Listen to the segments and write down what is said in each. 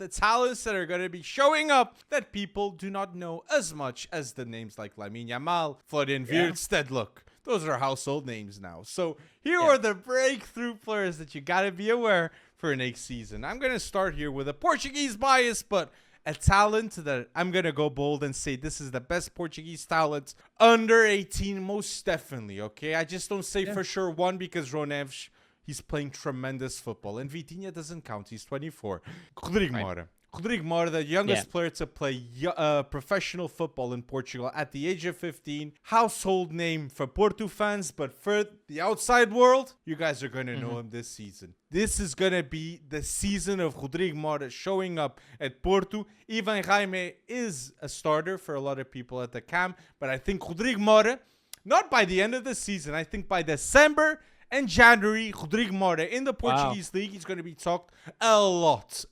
the talents that are going to be showing up that people do not know as much as the names like Lamine Yamal, Florian Wirtz. That look, those are household names now. So here are the breakthrough players that you got to be aware for next season. I'm going to start here with a Portuguese bias, but a talent that I'm going to go bold and say this is the best Portuguese talent under 18, most definitely, okay? I just don't say for sure one because Ronevs, he's playing tremendous football. And Vitinha doesn't count. He's 24. Rodrigo Mora. Rodrigo Mora, the youngest player to play professional football in Portugal at the age of 15. Household name for Porto fans, but for the outside world, you guys are going to know him this season. This is going to be the season of Rodrigo Mora showing up at Porto. Ivan Jaime is a starter for a lot of people at the camp, but I think Rodrigo Mora, not by the end of the season, I think by December and January, Rodrigo Mora in the Portuguese league, he's going to be talked a lot.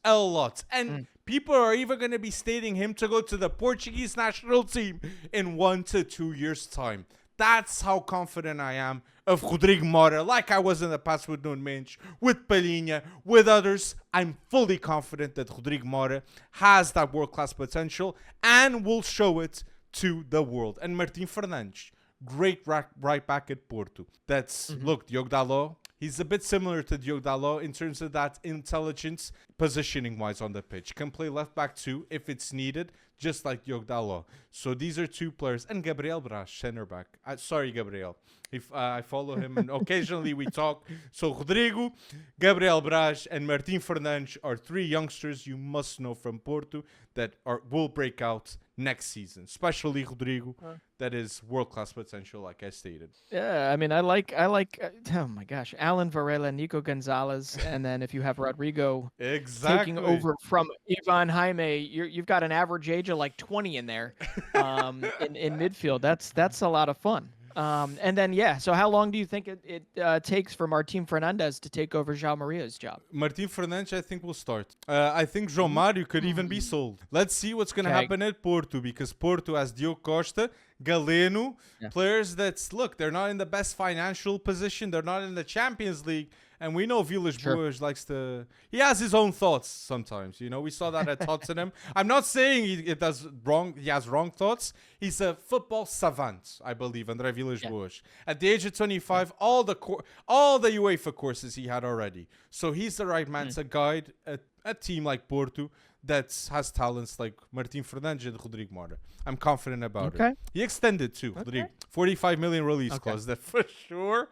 And people are even going to be stating him to go to the Portuguese national team in 1 to 2 years' time. That's how confident I am of Rodrigo Mora, like I was in the past with Nuno Mendes, with Palhinha, with others. I'm fully confident that Rodrigo Mora has that world-class potential and will show it to the world. And Martin Fernandes, great right back at Porto. That's, look, Diogo Dalot, he's a bit similar to Diogo Dalot in terms of that intelligence, positioning-wise on the pitch. Can play left back too if it's needed, just like Diogo Dalot. So these are two players. And Gabriel Braz, center back. Sorry, Gabriel. If I follow him and occasionally we talk. So Rodrigo, Gabriel Braz, and Martin Fernandes are three youngsters you must know from Porto that will break out next season, especially Rodrigo. That is world-class potential, like I stated. Yeah, I mean, I like. Oh my gosh, Alan Varela, Nico Gonzalez, and then if you have Rodrigo taking over from Ivan Jaime, you've got an average age of like 20 in there, in midfield. That's a lot of fun. And then, so how long do you think it takes for Martin Fernandes to take over João Maria's job? Martin Fernandes, I think, will start. I think João Mário could even be sold. Let's see what's going to happen at Porto, because Porto has Diogo Costa, Galeno, players that, look, they're not in the best financial position. They're not in the Champions League. And we know Villas-Boas likes to... He has his own thoughts sometimes. You know, we saw that at Tottenham. I'm not saying he has wrong thoughts. He's a football savant, I believe, André Villas-Boas. At the age of 25, all the UEFA courses he had already. So he's the right man to guide a team like Porto that has talents like Martin Fernandes and Rodrigo Mora. I'm confident about it. He extended too, Rodrigo. 45 million release clause. That for sure.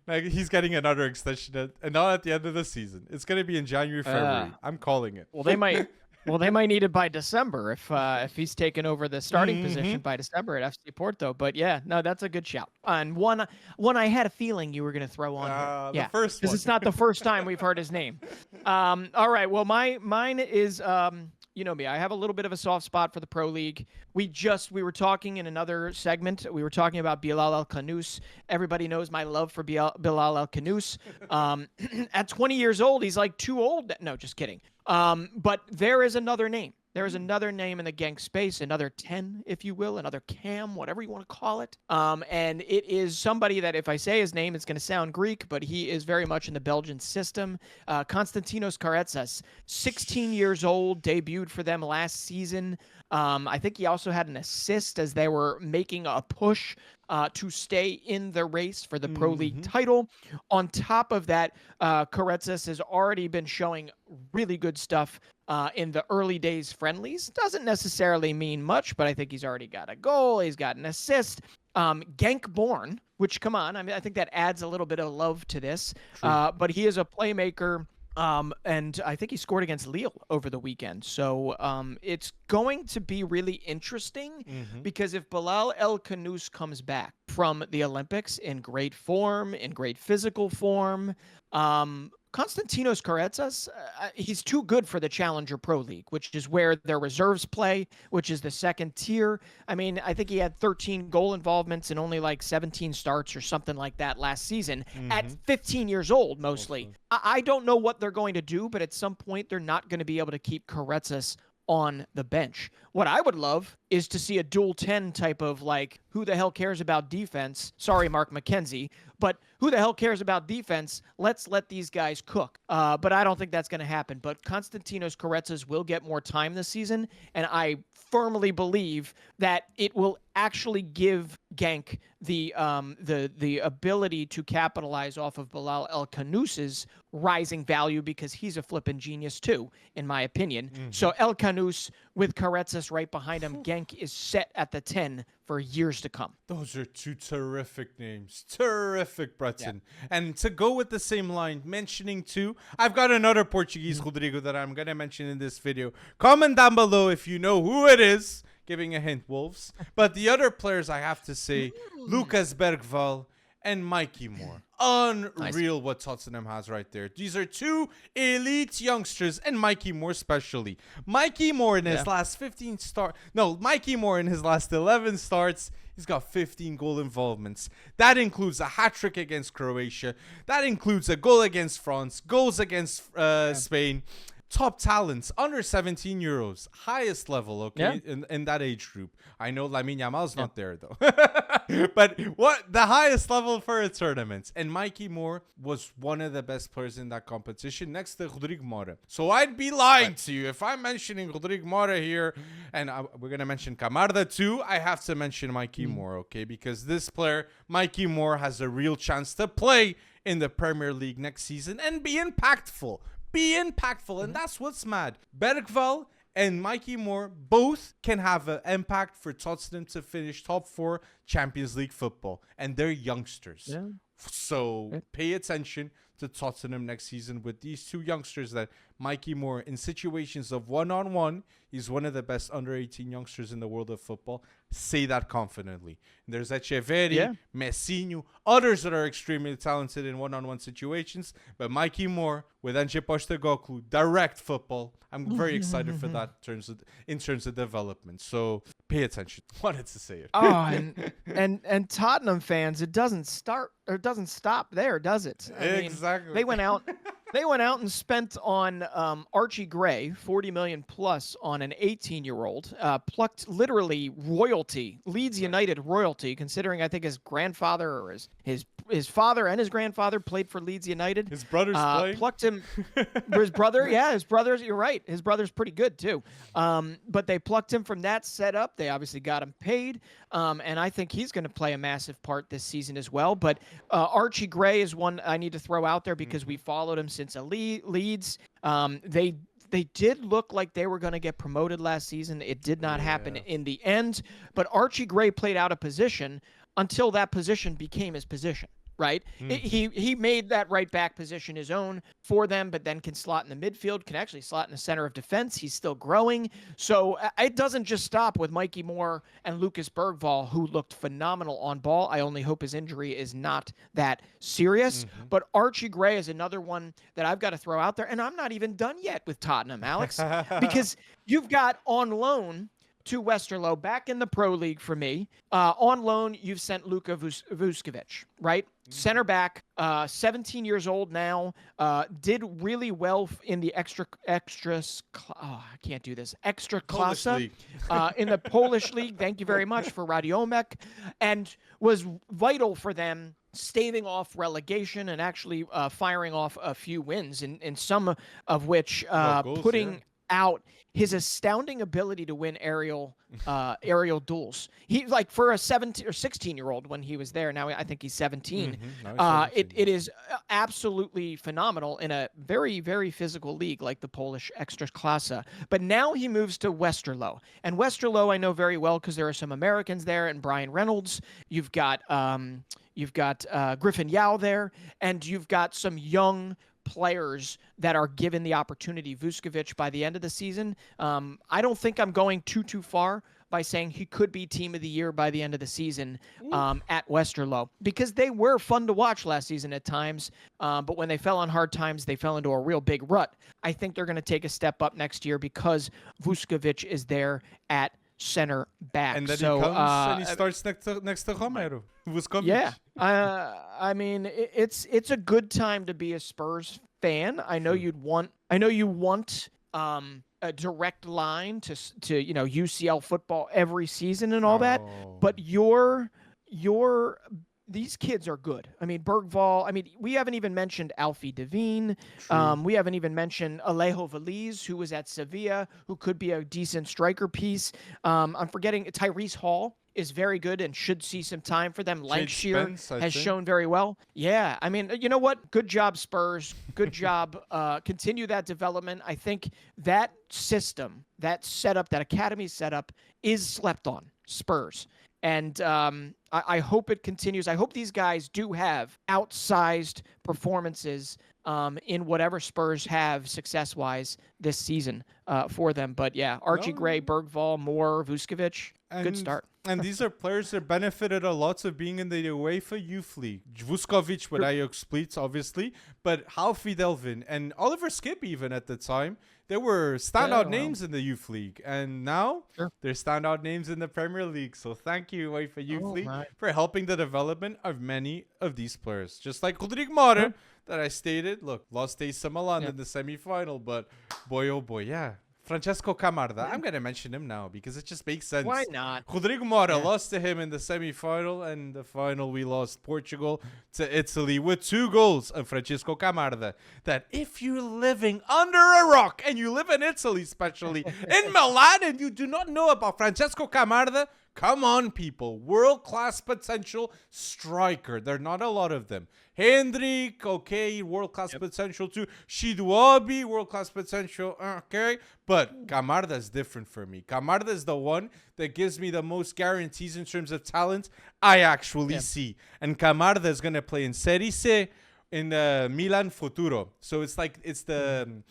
Like, he's getting another extension, and not at the end of the season. It's going to be in January, February. I'm calling it. Well, they might need it by December if he's taken over the starting position by December at FC Porto. But that's a good shout. And one I had a feeling you were going to throw on here. The first one. Because it's not the first time we've heard his name. All right. Well, mine is you know me. I have a little bit of a soft spot for the Pro League. We were talking in another segment. We were talking about Bilal El Khanous. Everybody knows my love for Bilal El Khanous. At 20 years old, he's like too old. No, just kidding. But there is another name. There is another name in the gang space, another 10, if you will, another Cam, whatever you want to call it. And it is somebody that if I say his name, it's going to sound Greek, but he is very much in the Belgian system. Konstantinos Karetsas, 16 years old, debuted for them last season. I think he also had an assist as they were making a push to stay in the race for the Pro League title. On top of that, Karetsas has already been showing really good stuff in the early days friendlies. Doesn't necessarily mean much, but I think he's already got a goal. He's got an assist. Genk born, which, come on, I mean, I think that adds a little bit of love to this. But he is a playmaker. And I think he scored against Lille over the weekend. So it's going to be really interesting because if Bilal El Khanous comes back from the Olympics in great form, in great physical form, Konstantinos Karetsas, he's too good for the Challenger Pro League, which is where their reserves play, which is the second tier. I mean, I think he had 13 goal involvements and only like 17 starts or something like that last season at 15 years old, mostly. I don't know what they're going to do, but at some point they're not going to be able to keep Karetsas on the bench. What I would love is to see a dual 10 type of like, who the hell cares about defense? Sorry, Mark McKenzie, but who the hell cares about defense? Let's let these guys cook. But I don't think that's going to happen. But Konstantinos Karetzas will get more time this season, and I firmly believe that it will actually give Genk the ability to capitalize off of Bilal El-Kanous's rising value, because he's a flippin' genius too, in my opinion. So El-Kanous with Karetzas right behind him, Genk is set at the 10 for years to come. Those are two terrific names. Terrific, Breton. Yeah. And to go with the same line, mentioning two, I've got another Portuguese, Rodrigo, that I'm going to mention in this video. Comment down below if you know who it is. Giving a hint, Wolves. But the other players, I have to say, Lucas Bergvall and Mikey Moore. Unreal what Tottenham has right there. These are two elite youngsters, and Mikey Moore especially. Mikey Moore in his last Mikey Moore in his last 11 starts, he's got 15 goal involvements. That includes a hat-trick against Croatia. That includes a goal against France, goals against Spain. Top talents, under 17 euros, highest level, okay, in that age group. I know Lamine Yamal's not there, though. But what the highest level for a tournament. And Mikey Moore was one of the best players in that competition, next to Rodrigo Mora. So I'd be lying to you if I'm mentioning Rodrigo Mora here, and we're going to mention Camarda too. I have to mention Mikey Moore, okay, because this player, Mikey Moore, has a real chance to play in the Premier League next season and be impactful. And that's what's mad. Bergvall and Mikey Moore both can have an impact for Tottenham to finish top 4 Champions League football, and they're youngsters. So pay attention to Tottenham next season with these two youngsters. That Mikey Moore, in situations of one-on-one, he's one of the best under 18 youngsters in the world of football. Say that confidently. And there's Echeverri, Messinho, others that are extremely talented in one-on-one situations. But Mikey Moore with Ange Postecoglou, direct football. I'm very excited for that in terms of development. So pay attention. Wanted to say it. Oh, and Tottenham fans, it doesn't stop there, does it? Exactly. They went out and spent on Archie Gray, 40 million plus on an 18-year-old, plucked literally royalty, Leeds United royalty, considering I think his grandfather or his father and his grandfather played for Leeds United. His brother's playing. Plucked him. His brother, his brother's. You're right. His brother's pretty good too. But they plucked him from that setup. They obviously got him paid, and I think he's going to play a massive part this season as well. But Archie Gray is one I need to throw out there because we followed him since Leeds. They did look like they were going to get promoted last season. It did not happen in the end. But Archie Gray played out of position until that position became his position, right? He made that right back position his own for them, but then can slot in the midfield, can actually slot in the center of defense. He's still growing. So it doesn't just stop with Mikey Moore and Lucas Bergvall, who looked phenomenal on ball. I only hope his injury is not that serious. But Archie Gray is another one that I've got to throw out there. And I'm not even done yet with Tottenham, Alex, because you've got on loan to Westerlo, back in the Pro League for me. On loan, you've sent Luka Vuskovic, right? Center back, 17 years old now, did really well in the extra klasa in the Polish league. Thank you very much for Radiomek, and was vital for them staving off relegation and actually firing off a few wins, in some of which putting out his astounding ability to win aerial duels. He, like, for a 17 or 16-year-old when he was there, now I think he's 17. It is absolutely phenomenal in a very, very physical league like the Polish Ekstraklasa. But now he moves to Westerlo. And Westerlo I know very well because there are some Americans there, and Brian Reynolds. You've got Griffin Yao there, and you've got some young players that are given the opportunity. Vuskovic by the end of the season, I don't think I'm going too far by saying he could be team of the year by the end of the season at Westerlo, because they were fun to watch last season at times, but when they fell on hard times, they fell into a real big rut. I think they're going to take a step up next year because Vuskovic is there at center back. And then he comes and he starts next to Romero. Vuskovic. Yeah. I mean, it's a good time to be a Spurs fan. I know you want a direct line to UCL football every season and all that, but these kids are good. I mean, Bergvall. I mean, we haven't even mentioned Alfie Devine. We haven't even mentioned Alejo Veliz, who was at Sevilla, who could be a decent striker piece. I'm forgetting Tyrese Hall is very good and should see some time for them. Lancashire has shown very well. Yeah, I mean, you know what? Good job, Spurs. Good job. Continue that development. I think that system, that setup, that academy setup is slept on. Spurs. And I hope it continues. I hope these guys do have outsized performances in whatever Spurs have success-wise this season for them. But yeah, Archie Gray, Bergvall, Moore, Vuskovic, good start. And these are players that benefited a lot of being in the UEFA Youth League. Vuskovic with Ajax Split, obviously, but Halfie Delvin and Oliver Skip even at the time. They were standout names in the Youth League, and now they're standout names in the Premier League. So thank you, UEFA Youth League, for helping the development of many of these players. Just like Rodrigo Mora, that I stated. Look, lost AC Milan in the semi-final, but boy, oh boy, Francesco Camarda. I'm going to mention him now because it just makes sense. Why not? Rodrigo Mora lost to him in the semi-final, and the final we lost Portugal to Italy with 2 goals of Francesco Camarda. That if you're living under a rock, and you live in Italy especially, in Milan, and you do not know about Francesco Camarda, come on, people. World-class potential striker. There are not a lot of them. Hendrik, okay, world-class potential too. Shiduabi, world-class potential, okay. But Camarda is different for me. Camarda is the one that gives me the most guarantees in terms of talent I actually see. And Camarda is going to play in Serie C in Milan Futuro. So it's like it's the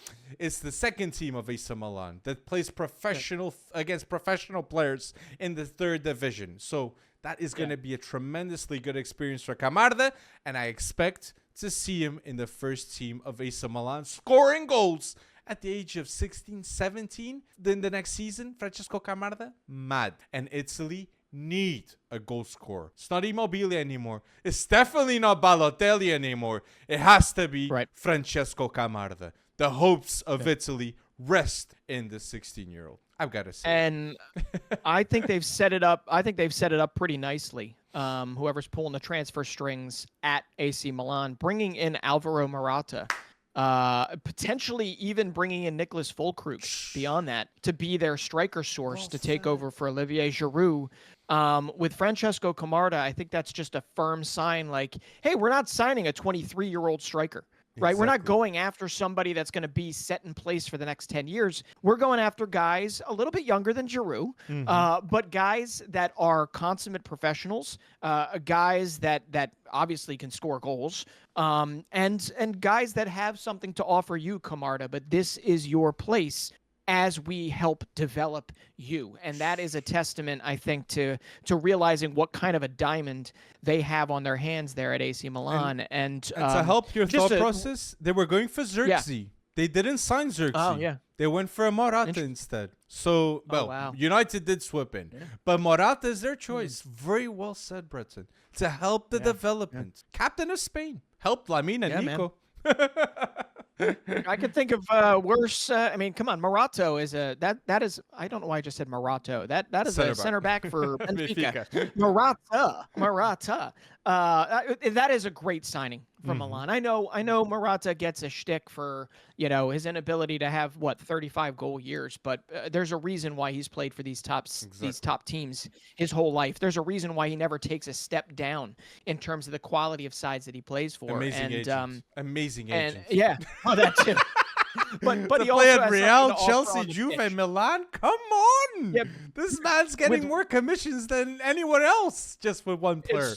second team of AC Milan that plays professional against professional players in the 3rd division. So that is going to be a tremendously good experience for Camarda, and I expect to see him in the first team of AC Milan scoring goals at the age of 16, 17. Then the next season, Francesco Camarda, mad. And Italy need a goal scorer. It's not Immobile anymore. It's definitely not Balotelli anymore. It has to be Francesco Camarda. The hopes of Italy rest in the 16-year-old. I've got to say. And I think they've set it up. I think they've set it up pretty nicely. Whoever's pulling the transfer strings at AC Milan, bringing in Alvaro Morata, potentially even bringing in Nicholas Füllkrug beyond that to be their striker source to take over for Olivier Giroud. With Francesco Camarda, I think that's just a firm sign like, hey, we're not signing a 23-year-old striker. Right. We're not going after somebody that's going to be set in place for the next 10 years. We're going after guys a little bit younger than Giroud, but guys that are consummate professionals, guys that obviously can score goals, and guys that have something to offer you, Camarda. But this is your place as we help develop you. And that is a testament, I think, to realizing what kind of a diamond they have on their hands there at AC Milan. And to help your thought process, they were going for Xerxes. They didn't sign Xerxes. Oh, yeah. They went for a Morata instead. So, United did swoop in. But Morata is their choice. Very well said, Breton. To help the development. Captain of Spain. Helped Lamine and Nico. I could think of worse. I mean, come on, Morato is that is. I don't know why I just said Morato. That is a center back for Benfica. Morata. That is a great signing from Milan. I know Morata gets a shtick for his inability to have 35 goal years, but there's a reason why he's played for these top teams his whole life. There's a reason why he never takes a step down in terms of the quality of sides that he plays for. Amazing agent. Yeah, that too. But he play also at has Real, something to Chelsea, offer on the Juve, pitch. Milan. Come on, this man's getting more commissions than anyone else just with one player.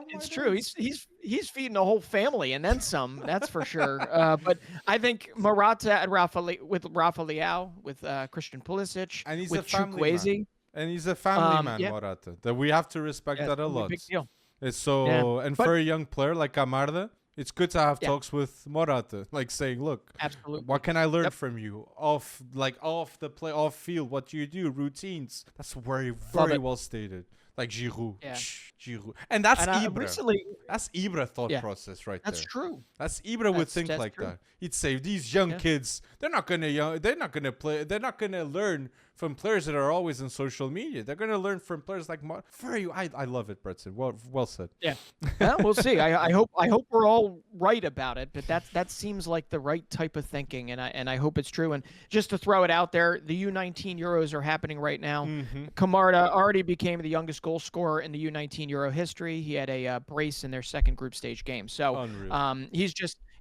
It's true. He's feeding a whole family and then some. That's for sure. But I think Morata and Rafa Leao, with Christian Pulisic, and he's with a family Chukwueze. man. And he's a family man, Morata. That we have to respect that a lot. Big deal. It's for a young player like Camarda, it's good to have talks with Morata, like saying, "Look, absolutely, what can I learn from you off the play, off field? What do you do? Routines." That's very well stated. like Giroud. Yeah. Giroud. And that's And Ibra. recently, That's Ibra thought yeah, process right that's there. true. That's Ibra would think That's like true. that. He'd say these young Yeah. kids, they're not gonna play. They're not gonna learn from players that are always on social media. They're gonna learn from players like for you. I love it, Bretson. Well said. Yeah. Well, we'll see. I hope we're all right about it, but that seems like the right type of thinking, and I hope it's true. And just to throw it out there, the U19 Euros are happening right now. Camarda already became the youngest goal scorer in the U19 Euro history. He had a brace in their second group stage game. So Unreal.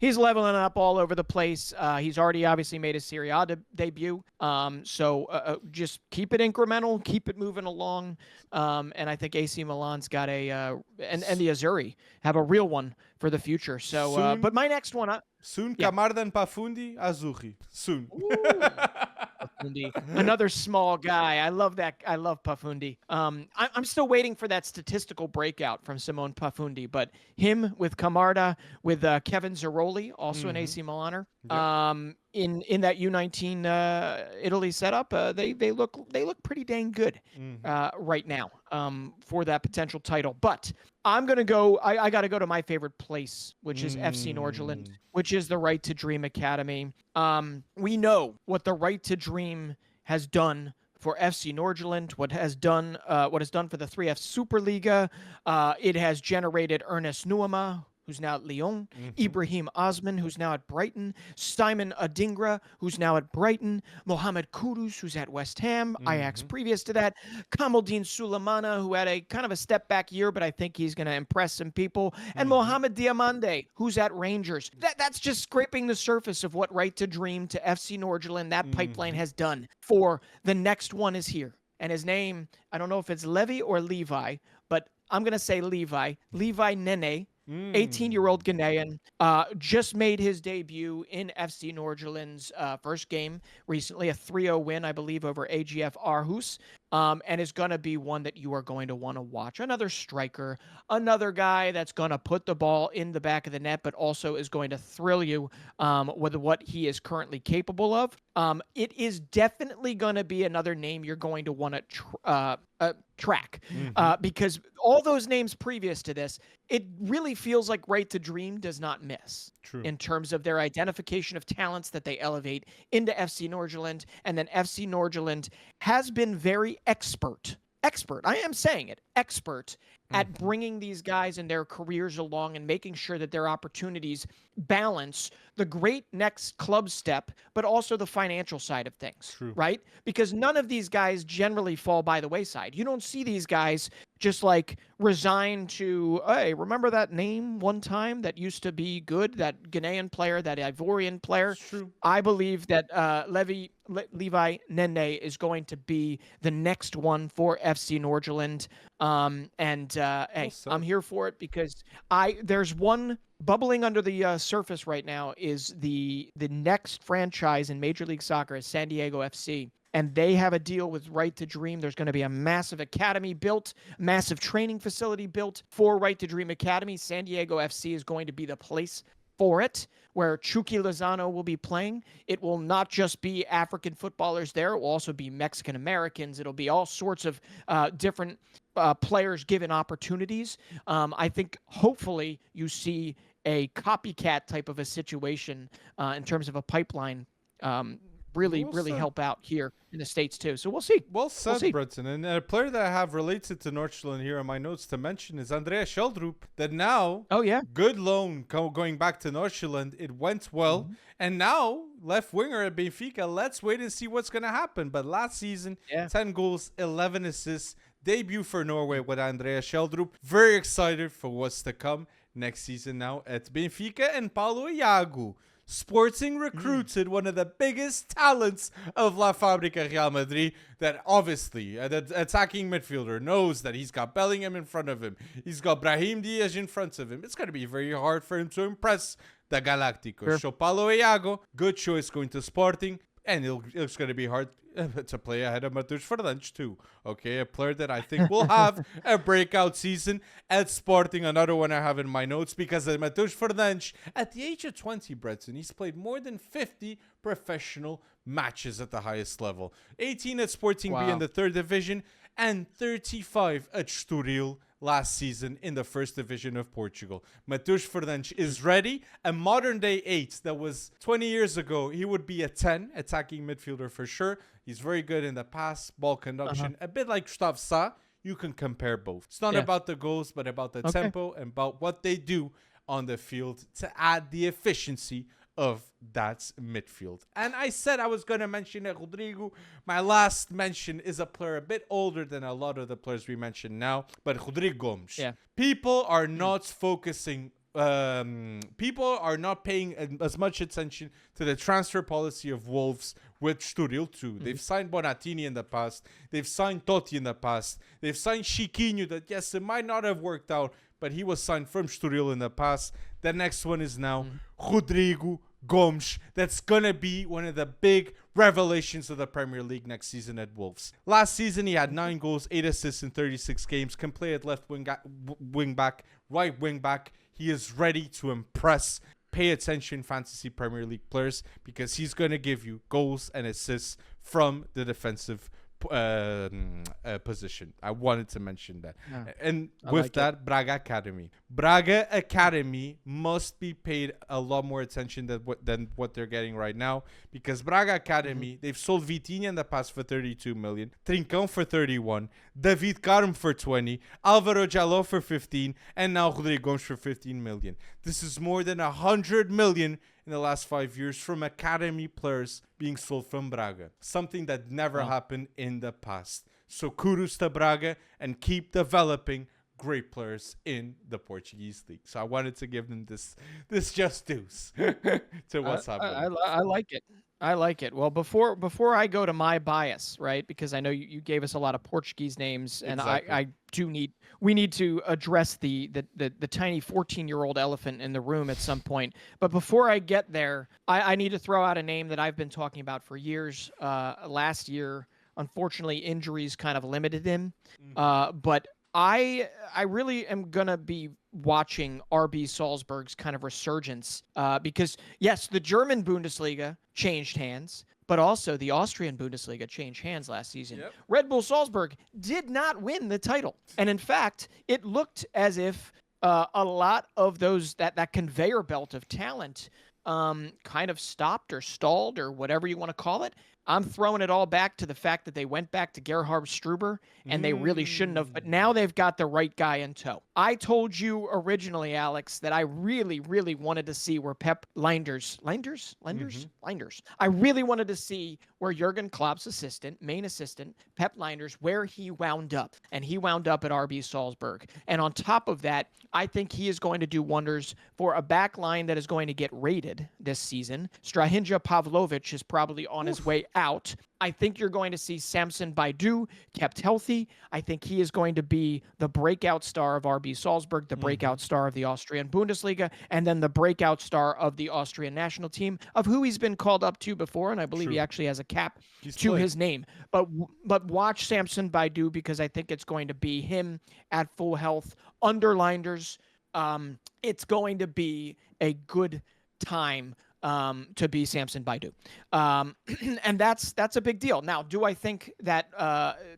he's leveling up all over the place. He's already obviously made his Serie A debut. So just keep it incremental, keep it moving along. And I think AC Milan's got and the Azzurri have a real one for the future. So, Soon- but my next one, Soon, Yeah. Camarda and Pafundi, Azzurri. Soon. Pafundi, another small guy. I love that. I love Pafundi. I'm still waiting for that statistical breakout from Simone Pafundi, but him with Camarda, with Kevin Zeroli, also an AC Milaner, in that U19 Italy setup, they look pretty dang good right now for that potential title. But I'm gonna go. I got to go to my favorite place, which is FC Nordjylland, which is the Right to Dream Academy. We know what the Right to Dream has done for FC Nordjylland, what it's done for the 3F Superliga. It has generated Ernest Nuama, who's now at Lyon, Ibrahim Osman, who's now at Brighton, Simon Adingra, who's now at Brighton, Mohamed Kudus, who's at West Ham, Ajax previous to that, Kamaldeen Sulemana, who had a kind of a step back year, but I think he's going to impress some people, and Mohamed Diamande, who's at Rangers. That's just scraping the surface of what Right to Dream to FC Nordjylland, that pipeline has done. For the next one is here. And his name, I don't know if it's Levi or Levi, but I'm going to say Levi Nene, 18-year-old Ghanaian, just made his debut in FC Nordjylland's first game recently, a 3-0 win, I believe, over AGF Aarhus, and is going to be one that you are going to want to watch. Another striker, another guy that's going to put the ball in the back of the net, but also is going to thrill you with what he is currently capable of. It is definitely going to be another name you're going to want to track because all those names previous to this, it really feels like Right to Dream does not miss. True. In terms of their identification of talents that they elevate into FC Nordjylland. And then FC Nordjylland has been very expert, I am saying it, expert at bringing these guys and their careers along and making sure that their opportunities balance the great next club step, but also the financial side of things, right? Because none of these guys generally fall by the wayside. You don't see these guys just like resign to, hey, remember that name one time that used to be good, that Ghanaian player, that Ivorian player? I believe that Levi Nene is going to be the next one for FC Nordjylland. Hey, I'm here for it because there's one bubbling under the surface right now is the next franchise in Major League Soccer is San Diego FC. And they have a deal with Right to Dream. There's going to be a massive academy built, massive training facility built for Right to Dream Academy. San Diego FC is going to be the place for it, where Chucky Lozano will be playing. It will not just be African footballers there. It will also be Mexican Americans. It'll be all sorts of different players given opportunities. I think hopefully you see a copycat type of a situation in terms of a pipeline really help out here in the States too. So we'll see. Well said, Bretton. And a player that I have related to Nordjylland here in my notes to mention is Andrea Sheldrup, that now, good loan going back to Nordjylland. It went well. And now, left winger at Benfica, let's wait and see what's going to happen. But last season, 10 goals, 11 assists, debut for Norway with Andrea Sheldrup. Very excited for what's to come next season now at Benfica. And Paulo Iago, Sporting recruited one of the biggest talents of La Fábrica Real Madrid, that obviously the attacking midfielder knows that he's got Bellingham in front of him. He's got Brahim Diaz in front of him. It's going to be very hard for him to impress the Galácticos. So Paulo Iago, good choice going to Sporting. And it's going to be hard to play ahead of Mateus Fernandes too. Okay, a player that I think will have a breakout season at Sporting. Another one I have in my notes, because Mateus Fernandes, at the age of 20, Bretton, he's played more than 50 professional matches at the highest level. 18 at Sporting B Wow. in the 3rd division and 35 at Estoril last season in the 1st division of Portugal. Mateus Fernandes is ready. A modern day 8 that was 20 years ago, he would be a 10 attacking midfielder for sure. He's very good in the pass, ball conduction, a bit like Gustavo Sa. You can compare both. It's not about the goals, but about the tempo and about what they do on the field to add the efficiency of that midfield. And I said I was going to mention it, Rodrigo. My last mention is a player a bit older than a lot of the players we mentioned now, but Rodrigo Gomes. Yeah. People are not focusing people are not paying as much attention to the transfer policy of Wolves with Estoril too. They've signed Bonatini in the past. They've signed Totti in the past. They've signed Chiquinho that, yes, it might not have worked out, but he was signed from Estoril in the past. The next one is now Rodrigo Gomes. That's going to be one of the big revelations of the Premier League next season at Wolves. Last season, he had 9 goals, 8 assists in 36 games, can play at left wing back, right wing back. He is ready to impress. Pay attention, Fantasy Premier League players, because he's going to give you goals and assists from the defensive position. I wanted to mention that. Yeah. And I with like that, Braga Academy. Braga Academy must be paid a lot more attention than what they're getting right now, because Braga Academy, they've sold Vitinha in the past for 32 million, Trincão for 31, David Carmo for 20, Álvaro Jaló for 15, and now Rodrigo Gomes for 15 million. This is more than 100 million in the last 5 years from academy players being sold from Braga. Something that never happened in the past. So kudos to Braga, and keep developing great players in the Portuguese league. So I wanted to give them this just dues to what's happening. I like it. I like it. Well, before I go to my bias, right? Because I know you gave us a lot of Portuguese names, and Exactly. we need to address the tiny 14-year-old elephant in the room at some point. But before I get there, I need to throw out a name that I've been talking about for years. Last year, unfortunately, injuries kind of limited him. But I really am gonna be watching RB Salzburg's kind of resurgence because yes, the German Bundesliga changed hands, but also the Austrian Bundesliga changed hands last season. Yep. Red Bull Salzburg did not win the title, and in fact, it looked as if a lot of that conveyor belt of talent kind of stopped or stalled or whatever you want to call it. I'm throwing it all back to the fact that they went back to Gerhard Struber, and they really shouldn't have. But now they've got the right guy in tow. I told you originally, Alex, that I really, really wanted to see where Pep Linders. I really wanted to see where Jurgen Klopp's main assistant, Pep Linders, where he wound up. And he wound up at RB Salzburg. And on top of that, I think he is going to do wonders for a back line that is going to get raided this season. Strahinja Pavlovic is probably on his way out. I think you're going to see Samson Baidu kept healthy. I think he is going to be the breakout star of RB Salzburg, the breakout star of the Austrian Bundesliga, and then the breakout star of the Austrian national team, of who he's been called up to before, and I believe he actually has a cap his name. But watch Samson Baidu, because I think it's going to be him at full health, underliners. It's going to be a good time to be Samson Baidu. And that's a big deal. Now, do I think that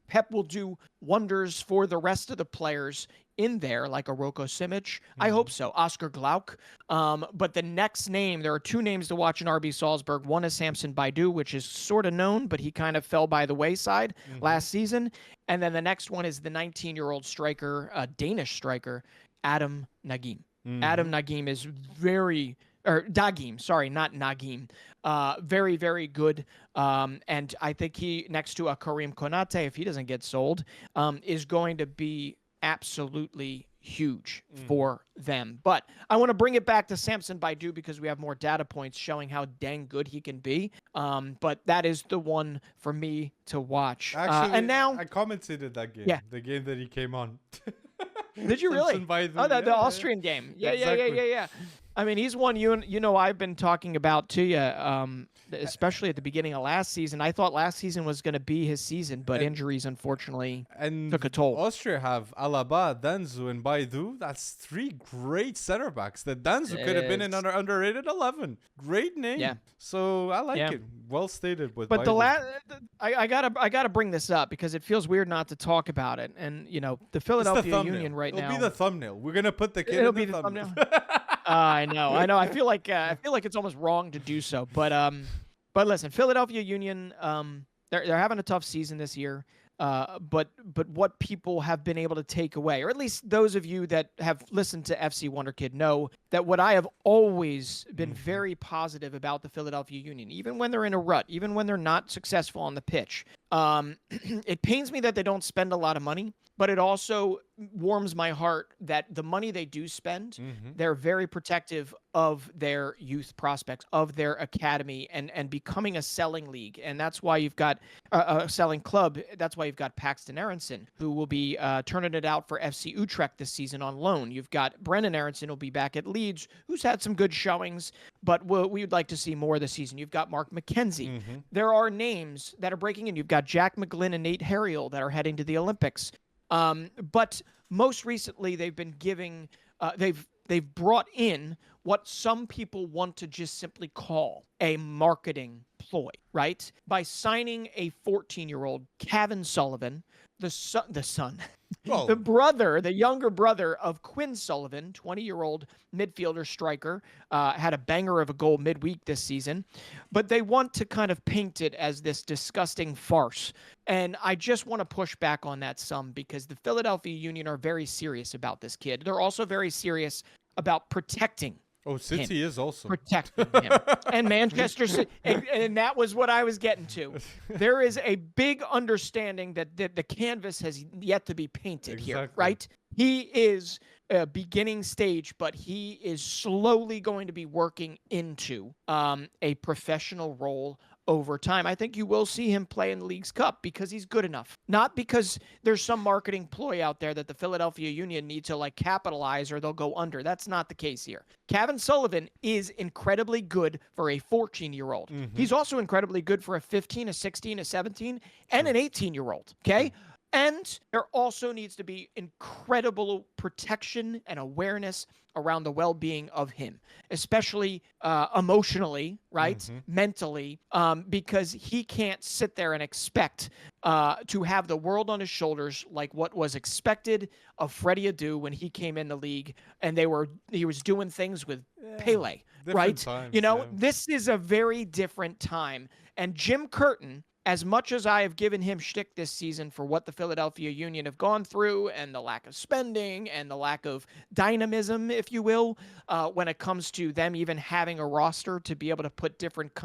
Pep will do wonders for the rest of the players in there, like a Roko Simic? I hope so. Oscar Glauc. But the next name, there are 2 names to watch in RB Salzburg. One is Samson Baidu, which is sort of known, but he kind of fell by the wayside last season. And then the next one is the 19-year-old striker, Danish striker, Adam Nagim. Adam Nagim is Dagim, sorry, not Nagim. Very, very good. And I think he, next to a Karim Konate, if he doesn't get sold, is going to be absolutely huge for them. But I want to bring it back to Samson Baidu because we have more data points showing how dang good he can be. But that is the one for me to watch. Actually, and now I commented at that game. Yeah. The game that he came on. Did you really? Baidu, The Austrian game. Yeah. I mean, he's one I've been talking about to you, especially at the beginning of last season. I thought last season was going to be his season, but injuries unfortunately took a toll. Austria have Alaba, Danzu, and Baidu. That's 3 great center backs. That Danzu could have been an underrated 11. Great name. Yeah. So I like it. Well stated with But Baidu. I gotta bring this up because it feels weird not to talk about it. And the Philadelphia Union right now. It'll be the thumbnail. We're gonna put the kid It'll in be the thumbnail. I know. I feel like it's almost wrong to do so. But listen, Philadelphia Union, they're having a tough season this year. But what people have been able to take away, or at least those of you that have listened to FC Wonderkid know that what I have always been very positive about the Philadelphia Union, even when they're in a rut, even when they're not successful on the pitch. It pains me that they don't spend a lot of money, but it also warms my heart that the money they do spend, they're very protective of their youth prospects, of their academy, and becoming a selling league. And that's why you've got a selling club. That's why you've got Paxton Aronson, who will be turning it out for FC Utrecht this season on loan. You've got Brennan Aronson, who'll be back at Leeds, who's had some good showings, but we would like to see more this season. You've got Mark McKenzie. There are names that are breaking in. You've got Jack McGlynn and Nate Harriel that are heading to the Olympics. But most recently, they've been giving, they've brought in what some people want to just simply call a marketing ploy, right? By signing a 14-year-old, Kevin Sullivan, the younger brother of Quinn Sullivan, 20-year-old midfielder striker, had a banger of a goal midweek this season. But they want to kind of paint it as this disgusting farce. And I just want to push back on that some because the Philadelphia Union are very serious about this kid. They're also very serious about protecting City is also protecting him. And Manchester City, and that was what I was getting to. There is a big understanding that the canvas has yet to be painted here, right? He is a beginning stage, but he is slowly going to be working into a professional role over time. I think you will see him play in the League's Cup because he's good enough. Not because there's some marketing ploy out there that the Philadelphia Union need to capitalize or they'll go under. That's not the case here. Kevin Sullivan is incredibly good for a 14-year-old. He's also incredibly good for a 15, a 16, a 17, and an 18-year-old. Okay? And there also needs to be incredible protection and awareness around the well-being of him, especially emotionally, right? Mentally, because he can't sit there and expect to have the world on his shoulders like what was expected of Freddie Adu when he came in the league and he was doing things with Pele, right? Times, This is a very different time. And Jim Curtin, as much as I have given him shtick this season for what the Philadelphia Union have gone through and the lack of spending and the lack of dynamism, if you will, when it comes to them even having a roster to be able to put different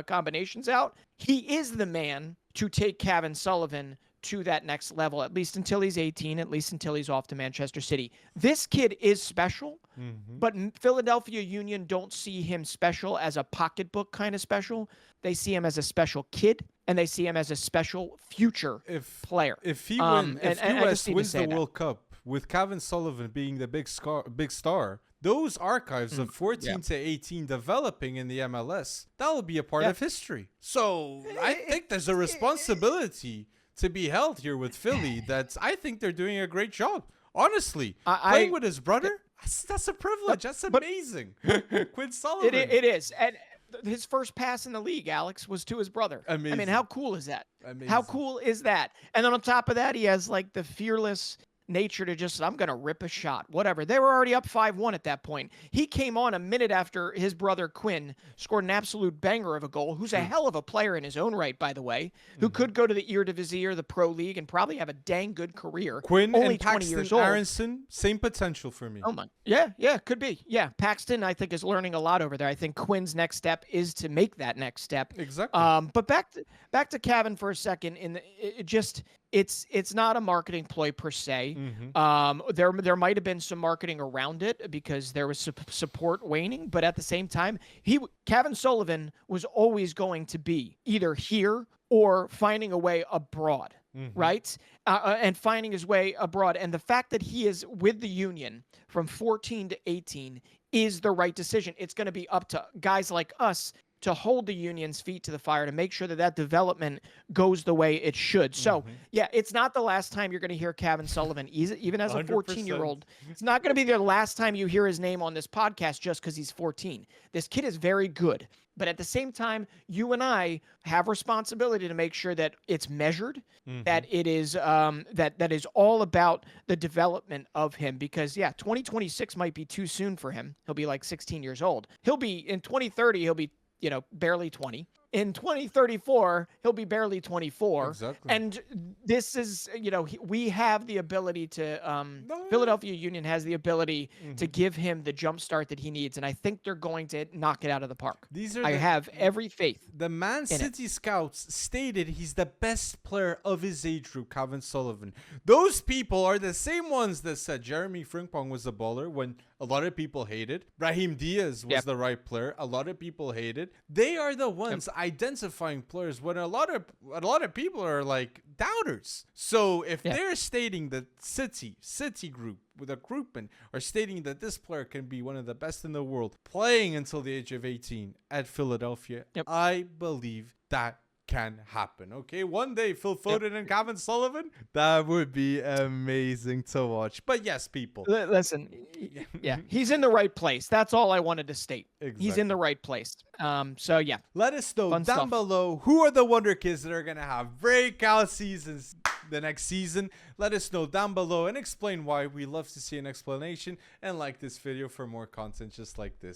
combinations out, he is the man to take Kevin Sullivan to that next level, at least until he's 18, at least until he's off to Manchester City. This kid is special, but Philadelphia Union don't see him special as a pocketbook kind of special. They see him as a special kid, and they see him as a special future player. If US wins the World Cup with Kevin Sullivan being the big star, those archives of 14 to 18 developing in the MLS, that will be a part of history. So I think there's a responsibility to be held here with Philly that I think they're doing a great job. Honestly, playing with his brother, that's a privilege. That's amazing. Quinn Sullivan. It is. And his first pass in the league, Alex, was to his brother. Amazing. I mean, how cool is that? Amazing. How cool is that? And then on top of that, he has the fearless nature to just, I'm going to rip a shot, whatever. They were already up 5-1 at that point. He came on a minute after his brother Quinn scored an absolute banger of a goal, who's a hell of a player in his own right, by the way, who could go to the Eredivisie or the Pro League and probably have a dang good career. Quinn only and 20 Paxton years old. Aronson, same potential for me. Oh my. Yeah, could be. Yeah, Paxton, I think, is learning a lot over there. I think Quinn's next step is to make that next step. Exactly. But back to Kevin for a second. It's not a marketing ploy per se. There might have been some marketing around it because there was support waning, but at the same time, Kevin Sullivan was always going to be either here or finding a way abroad, right? And finding his way abroad. And the fact that he is with the Union from 14 to 18 is the right decision. It's going to be up to guys like us to hold the Union's feet to the fire to make sure that that development goes the way it should. So, yeah, it's not the last time you're going to hear Kevin Sullivan, even as a 14-year-old. It's not going to be the last time you hear his name on this podcast just because he's 14. This kid is very good. But at the same time, you and I have responsibility to make sure that it's measured, that it is that is all about the development of him. Because 2026 might be too soon for him. He'll be like 16 years old. He'll be in 2030. He'll be barely 20. In 2034, he'll be barely 24. Exactly. And this is, we have the ability to, Philadelphia Union has the ability to give him the jump start that he needs. And I think they're going to knock it out of the park. I have every faith. The Man City scouts stated he's the best player of his age group, Kevin Sullivan. Those people are the same ones that said Jeremy Frimpong was a baller when a lot of people hated. Brahim Diaz was the right player. A lot of people hated. They are the ones identifying players when a lot of people are like doubters. So if they're stating that City group with a groupman are stating that this player can be one of the best in the world playing until the age of 18 at Philadelphia, I believe that can happen. Okay, one day Phil Foden and Kevin Sullivan, that would be amazing to watch. But yes, people, listen, he's in the right place. That's all I wanted to state. Exactly. He's in the right place. So yeah, let us know down below who are the Wonderkids that are gonna have breakout seasons the next season. Let us know down below and explain why. We love to see an explanation, and like this video for more content just like this.